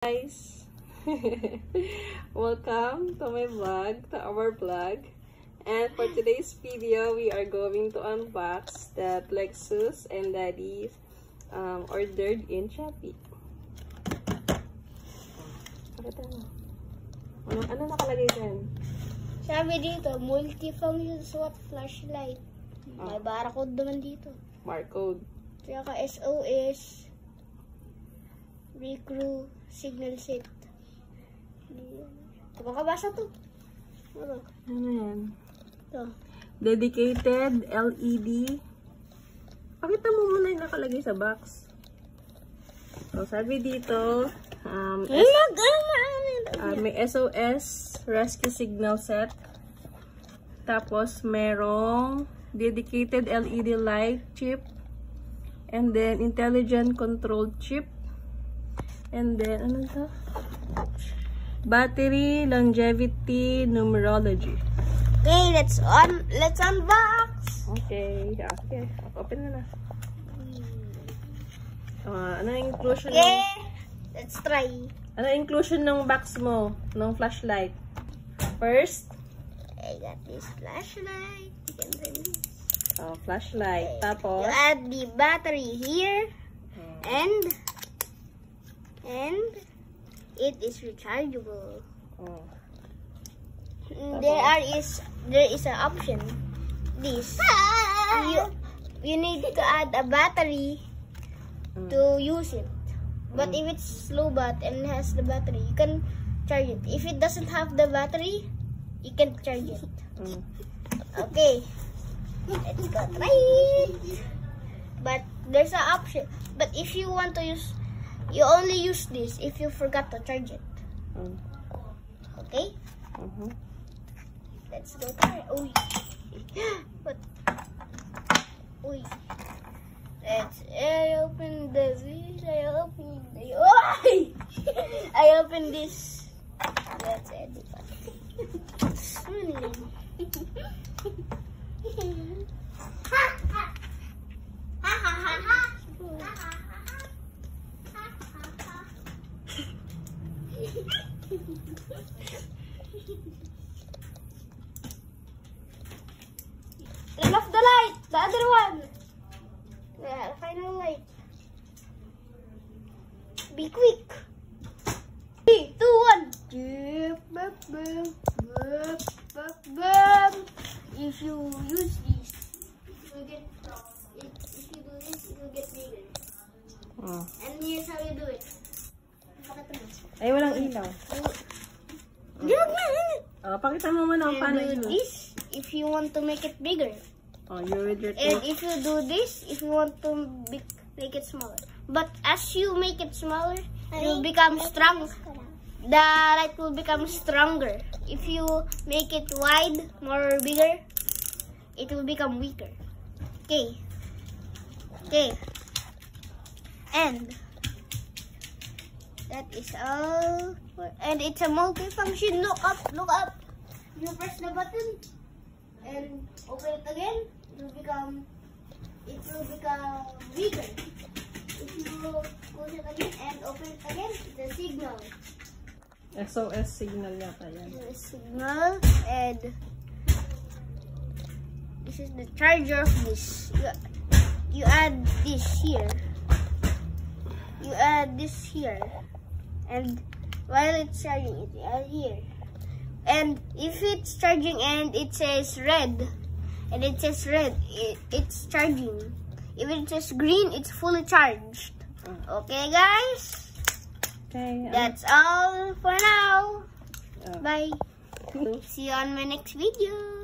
Guys, welcome to my vlog, to our vlog. And for today's video, we are going to unbox that Lexus and Daddy ordered in Shopee. Pakita mo. Ano nakalagay dyan? Sabi dito, multifunction SWAT flashlight. May barcode naman dito. Barcode. Tsaka SOS. Recrew signal set. Ito makabasa to. Ano yan? Ito. Dedicated LED. Pakita mo muna yung nakalagay sa box. So, sabi dito, may SOS rescue signal set. Tapos, merong dedicated LED light chip. And then, intelligent control chip. And then, ano to? Battery longevity numerology. Okay, let's unbox. Okay. Open na. Ano yung inclusion? Okay, let's try. Ano yung inclusion ng box mo? Ng flashlight? First, I got this flashlight. You can see this. Flashlight. Tapos, You add the battery here. And it is rechargeable. There is an option. This you need to add a battery to use it. But if it's slow bat and has the battery, you can charge it. If it doesn't have the battery, you can charge it. Okay, let's go try it. But there's an option. But if you want to use, you only use this if you forgot to charge it. Okay? Let's go try. Uy. But uy. I open this. I open this. Let's edit it. Turn off the light. The other one. The final light. Be quick. 3, 2, 1. If you use this, it will get. If you do this, it will get bigger. And here's how you do it. ay walang ilaw. Pakita mo muna paano do this if you want to make it bigger. You're with your And if you do this, if you want to make it smaller. But as you make it smaller, it will become strong. The light will become stronger. If you make it wide, more bigger, it will become weaker. Okay. And that is all. And it's a multi-function. Look up. You press the button and open it again. It will become bigger. If you close it again and open it again, it's a signal. SOS signal yata yan. The signal, and this is the charger of this. You add this here. You add this here, and while it's charging, it here. And if it's charging and it says red, it's charging. If it says green, it's fully charged. Okay, guys? Okay. That's all for now. Bye. See you on my next video.